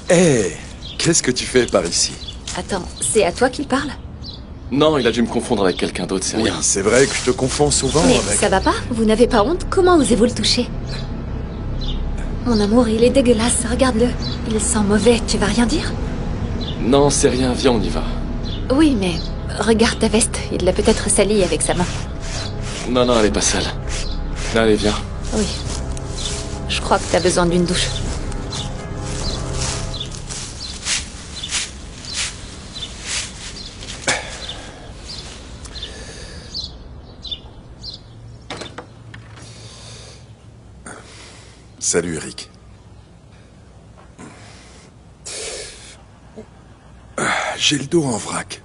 Hé, qu'est-ce que tu fais par ici? Attends, c'est à toi qu'il parle? Non, il a dû me confondre avec quelqu'un d'autre, c'est Oui, rien. c'est vrai que je te confonds souvent Mais avec... ça va pas? Vous n'avez pas honte? Comment osez-vous le toucher? Mon amour, il est dégueulasse, regarde-le. Il sent mauvais, tu vas rien dire? Non, c'est rien, viens, on y va. Oui, mais regarde ta veste, il l'a peut-être salie avec sa main. Non, non, elle est pas sale. Allez, viens. Oui. Je crois que t'as besoin d'une douche. Salut, Eric. J'ai le dos en vrac.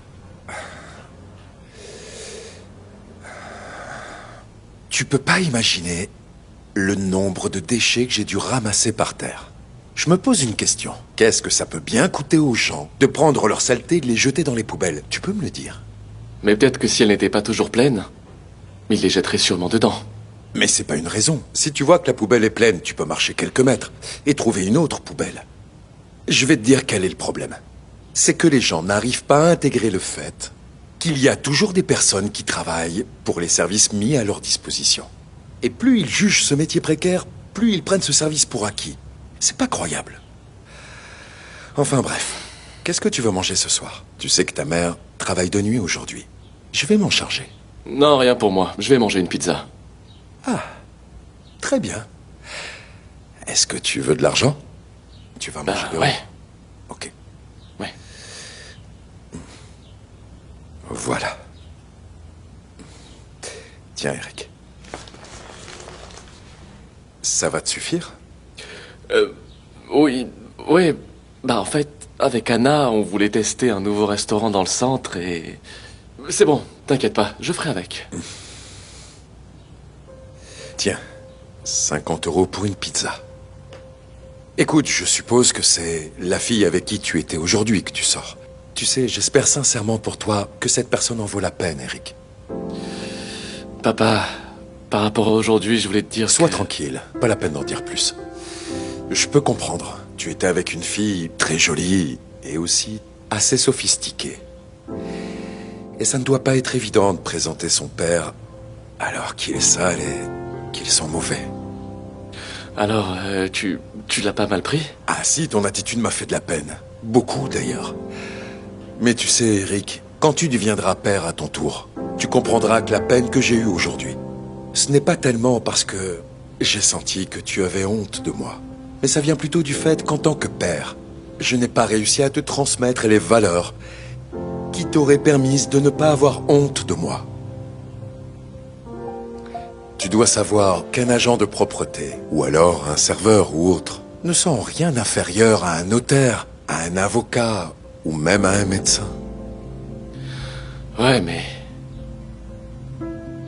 Tu peux pas imaginer le nombre de déchets que j'ai dû ramasser par terre. Je me pose une question. Qu'est-ce que ça peut bien coûter aux gens de prendre leurs saletés et de les jeter dans les poubelles? Tu peux me le dire? Mais peut-être que si elle n'était pas toujours pleine, il les jetterait sûrement dedans. Mais c'est pas une raison. Si tu vois que la poubelle est pleine, tu peux marcher quelques mètres et trouver une autre poubelle. Je vais te dire quel est le problème. C'est que les gens n'arrivent pas à intégrer le fait qu'il y a toujours des personnes qui travaillent pour les services mis à leur disposition. Et plus ils jugent ce métier précaire, plus ils prennent ce service pour acquis. C'est pas croyable. Enfin bref, qu'est-ce que tu veux manger ce soir? Tu sais que ta mère travaille de nuit aujourd'hui. Je vais m'en charger. Non, rien pour moi. Je vais manger une pizza. Ah, très bien. Est-ce que tu veux de l'argent? Tu vas manger dehors? Ouais. Ok. Ouais. Voilà. Tiens, Eric. Ça va te suffire? Oui, oui. En fait, avec Anna, on voulait tester un nouveau restaurant dans le centre et... C'est bon, t'inquiète pas, je ferai avec. Tiens, 50 € pour une pizza. Écoute, je suppose que c'est la fille avec qui tu étais aujourd'hui que tu sors. Tu sais, j'espère sincèrement pour toi que cette personne en vaut la peine, Eric. Papa, par rapport à aujourd'hui, je voulais te dire Sois que... tranquille, pas la peine d'en dire plus. Je peux comprendre. Tu étais avec une fille très jolie et aussi assez sophistiquée. Et ça ne doit pas être évident de présenter son père alors qu'il est sale et qu'il sent mauvais. Alors, tu l'as pas mal pris? Ah si, ton attitude m'a fait de la peine. Beaucoup d'ailleurs. Mais tu sais, Eric, quand tu deviendras père à ton tour, tu comprendras que la peine que j'ai eue aujourd'hui, ce n'est pas tellement parce que j'ai senti que tu avais honte de moi. Mais ça vient plutôt du fait qu'en tant que père, je n'ai pas réussi à te transmettre les valeurs qui t'auraient permis de ne pas avoir honte de moi. Tu dois savoir qu'un agent de propreté, ou alors un serveur ou autre, ne sont en rien inférieurs à un notaire, à un avocat, ou même à un médecin. Ouais, mais...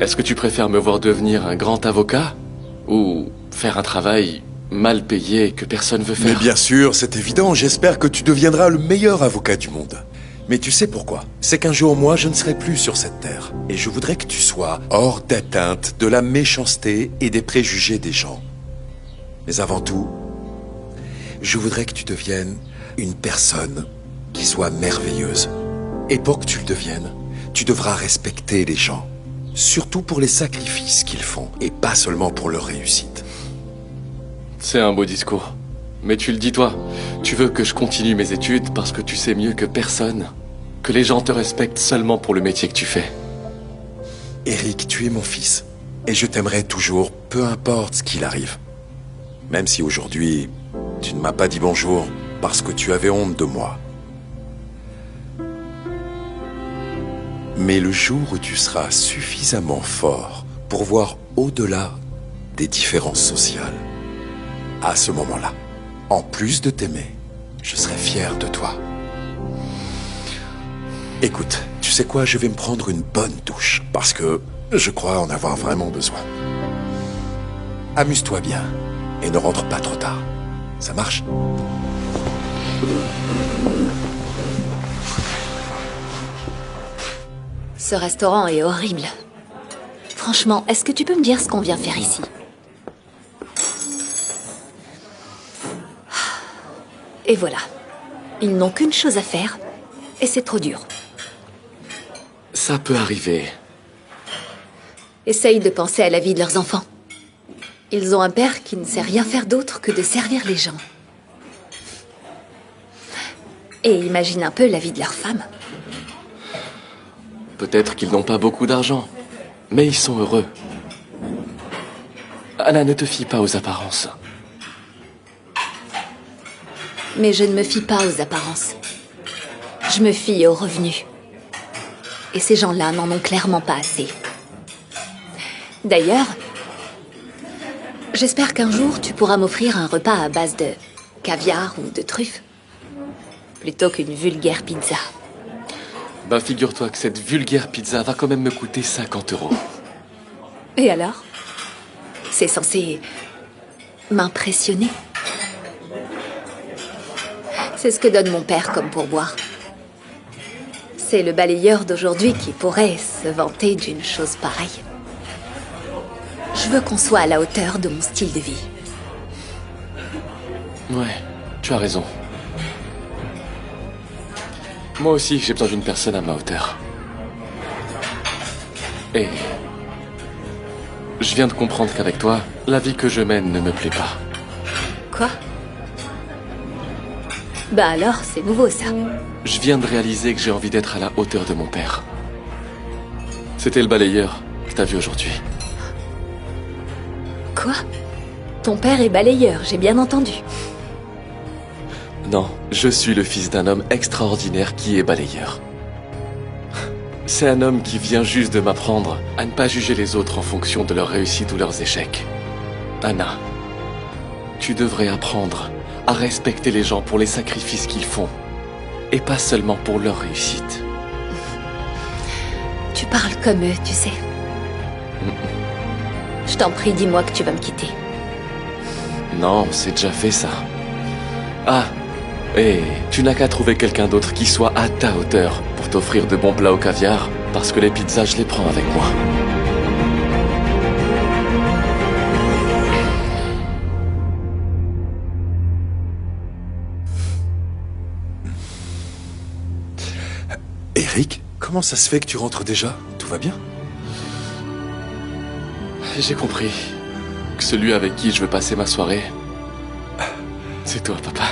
Est-ce que tu préfères me voir devenir un grand avocat? Ou faire un travail mal payé que personne veut Mais faire? bien sûr, c'est évident, j'espère que tu deviendras le meilleur avocat du monde. Mais tu sais pourquoi? C'est qu'un jour, moi, je ne serai plus sur cette terre. Et je voudrais que tu sois hors d'atteinte de la méchanceté et des préjugés des gens. Mais avant tout, je voudrais que tu deviennes une personne qui soit merveilleuse. Et pour que tu le deviennes, tu devras respecter les gens. Surtout pour les sacrifices qu'ils font, et pas seulement pour leur réussite. C'est un beau discours. Mais tu le dis toi, tu veux que je continue mes études parce que tu sais mieux que personne que les gens te respectent seulement pour le métier que tu fais. Eric, tu es mon fils. Et je t'aimerai toujours, peu importe ce qu'il arrive. Même si aujourd'hui, tu ne m'as pas dit bonjour parce que tu avais honte de moi. Mais le jour où tu seras suffisamment fort pour voir au-delà des différences sociales, à ce moment-là, en plus de t'aimer, je serai fier de toi. Écoute, tu sais quoi, je vais me prendre une bonne douche, parce que je crois en avoir vraiment besoin. Amuse-toi bien, et ne rentre pas trop tard. Ça marche? Ce restaurant est horrible. Franchement, est-ce que tu peux me dire ce qu'on vient faire ici? Et voilà. Ils n'ont qu'une chose à faire, et c'est trop dur. Ça peut arriver. Essaye de penser à la vie de leurs enfants. Ils ont un père qui ne sait rien faire d'autre que de servir les gens. Et imagine un peu la vie de leur femme. Peut-être qu'ils n'ont pas beaucoup d'argent, mais ils sont heureux. Anna, ne te fie pas aux apparences. Mais je ne me fie pas aux apparences. Je me fie aux revenus. Et ces gens-là n'en ont clairement pas assez. D'ailleurs, j'espère qu'un jour tu pourras m'offrir un repas à base de caviar ou de truffes, plutôt qu'une vulgaire pizza. Bah, figure-toi que cette vulgaire pizza va quand même me coûter 50 €. Et alors? C'est censé m'impressionner. C'est ce que donne mon père comme pourboire. C'est le balayeur d'aujourd'hui qui pourrait se vanter d'une chose pareille. Je veux qu'on soit à la hauteur de mon style de vie. Ouais, tu as raison. Moi aussi, j'ai besoin d'une personne à ma hauteur. Et je viens de comprendre qu'avec toi, la vie que je mène ne me plaît pas. Quoi? Bah alors, c'est nouveau ça. Je viens de réaliser que j'ai envie d'être à la hauteur de mon père. C'était le balayeur que t'as vu aujourd'hui. Quoi? Ton père est balayeur, j'ai bien entendu. Non, je suis le fils d'un homme extraordinaire qui est balayeur. C'est un homme qui vient juste de m'apprendre à ne pas juger les autres en fonction de leurs réussites ou leurs échecs. Anna, tu devrais apprendre à respecter les gens pour les sacrifices qu'ils font, et pas seulement pour leur réussite. Tu parles comme eux, tu sais. Je t'en prie, dis-moi que tu vas me quitter. Non, c'est déjà fait ça. Ah, et tu n'as qu'à trouver quelqu'un d'autre qui soit à ta hauteur pour t'offrir de bons plats au caviar, parce que les pizzas, je les prends avec moi. Eric, comment ça se fait que tu rentres déjà? Tout va bien? J'ai compris que celui avec qui je veux passer ma soirée, c'est toi, papa.